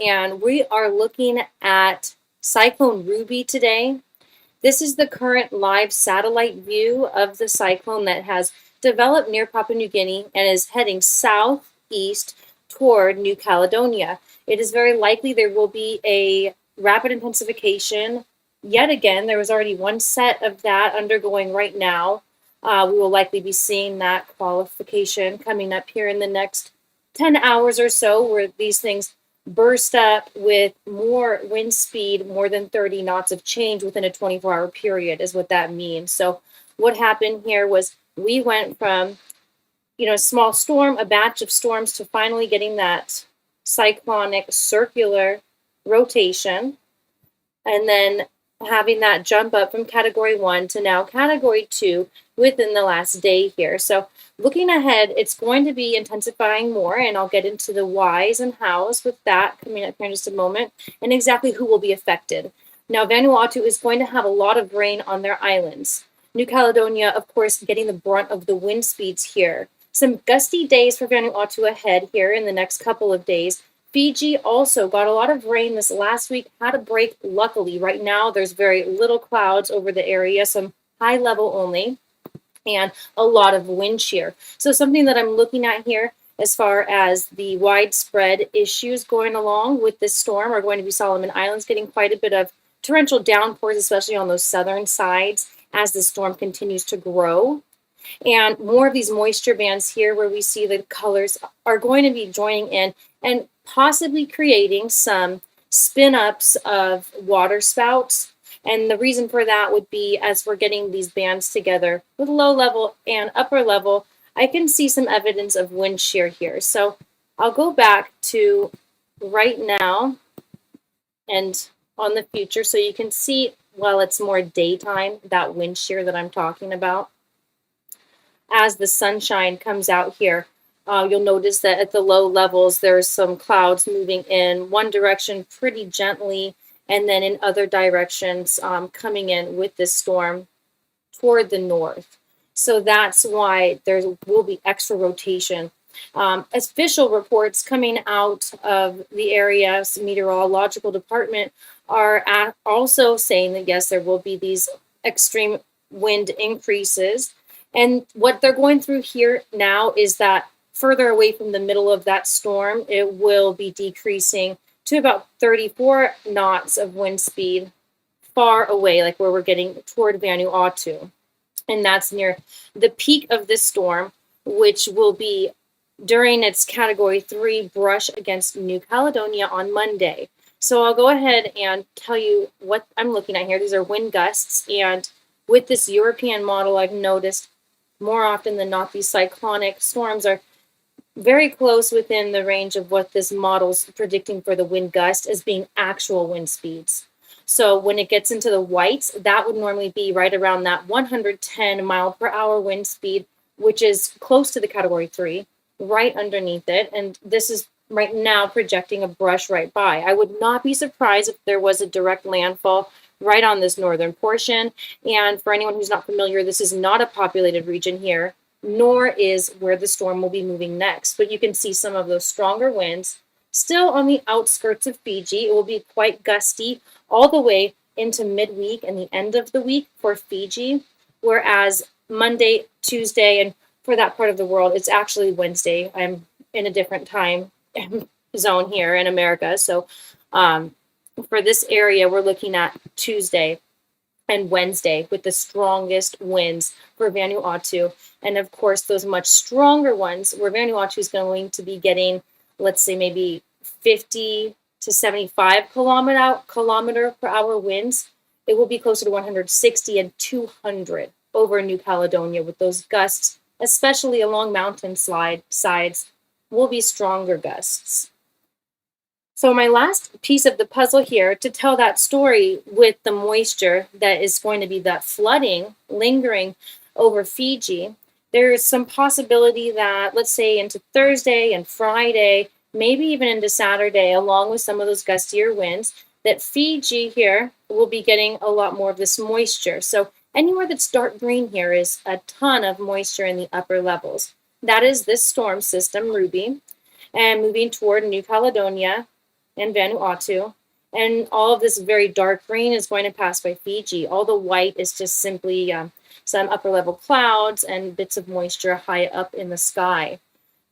and we are looking at Cyclone Ruby today. This is the current live satellite view of the cyclone that has developed near Papua New Guinea and is heading southeast toward New Caledonia. It is very likely there will be a rapid intensification. Yet again, there was already one set of that undergoing right now. We will likely be seeing that qualification coming up here in the next 10 hours or so, where these things burst up with more wind speed, more than 30 knots of change within a 24-hour period is what that means. So what happened here was we went from, a small storm, a batch of storms, to finally getting that cyclonic circular rotation, and then having that jump up from category 1 to now category 2 within the last day here. So looking ahead, it's going to be intensifying more, and I'll get into the whys and hows with that coming up here in just a moment, and exactly who will be affected. Now, Vanuatu is going to have a lot of rain on their islands. New Caledonia, of course, getting the brunt of the wind speeds here. Some gusty days for Vanuatu ahead here in the next couple of days. Fiji also got a lot of rain this last week, had a break, luckily. Right now, there's very little clouds over the area, some high level only, and a lot of wind shear. So something that I'm looking at here as far as the widespread issues going along with this storm are going to be Solomon Islands getting quite a bit of torrential downpours, especially on those southern sides as the storm continues to grow. And more of these moisture bands here where we see the colors are going to be joining in and possibly creating some spin-ups of water spouts. And the reason for that would be, as we're getting these bands together with low level and upper level, I can see some evidence of wind shear here. So I'll go back to right now and on the future so you can see, while it's more daytime, that wind shear that I'm talking about. As the sunshine comes out here, you'll notice that at the low levels, there's some clouds moving in one direction pretty gently, and then in other directions coming in with this storm toward the north. So that's why there will be extra rotation. Official reports coming out of the area's meteorological department are also saying that, yes, there will be these extreme wind increases. And what they're going through here now is that further away from the middle of that storm, it will be decreasing to about 34 knots of wind speed far away, like where we're getting toward Vanuatu. And that's near the peak of this storm, which will be during its category 3 brush against New Caledonia on Monday. So I'll go ahead and tell you what I'm looking at here. These are wind gusts. And with this European model, I've noticed more often than not, these cyclonic storms are very close within the range of what this model's predicting for the wind gust as being actual wind speeds. So when it gets into the whites, that would normally be right around that 110 mile per hour wind speed, which is close to the category 3, right underneath it. And this is right now projecting a brush right by. I would not be surprised if there was a direct landfall right on this northern portion. And for anyone who's not familiar, this is not a populated region here, nor is where the storm will be moving next. But you can see some of those stronger winds still on the outskirts of Fiji. It will be quite gusty all the way into midweek and the end of the week for Fiji, whereas Monday, Tuesday, and for that part of the world, it's actually Wednesday. I'm in a different time zone here in America. So for this area, we're looking at Tuesday and Wednesday with the strongest winds for Vanuatu. And of course, those much stronger ones where Vanuatu is going to be getting, let's say, maybe 50 to 75 kilometer per hour winds. It will be closer to 160 and 200 over New Caledonia with those gusts, especially along mountain sides, will be stronger gusts. So my last piece of the puzzle here to tell that story with the moisture that is going to be that flooding lingering over Fiji, there is some possibility that, let's say, into Thursday and Friday, maybe even into Saturday, along with some of those gustier winds, that Fiji here will be getting a lot more of this moisture. So anywhere that's dark green here is a ton of moisture in the upper levels. That is this storm system, Ruby, and moving toward New Caledonia. and Vanuatu. And all of this very dark green is going to pass by Fiji. All the white is just simply some upper level clouds and bits of moisture high up in the sky.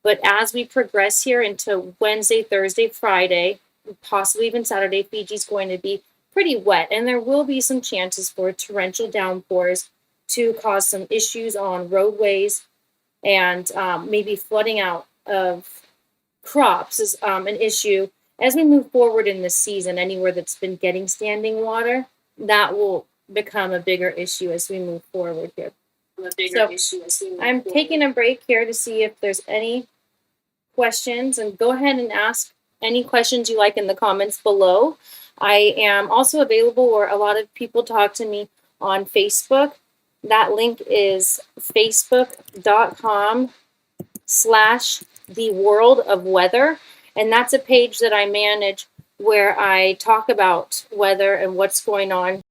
But as we progress here into Wednesday, Thursday, Friday, possibly even Saturday, Fiji's going to be pretty wet, and there will be some chances for torrential downpours to cause some issues on roadways, and maybe flooding out of crops is an issue as we move forward in this season. Anywhere that's been getting standing water, that will become a bigger issue as we move forward here. I'm taking a break here to see if there's any questions, and go ahead and ask any questions you like in the comments below. I am also available where a lot of people talk to me on Facebook. That link is facebook.com/theworldofweather. And that's a page that I manage where I talk about weather and what's going on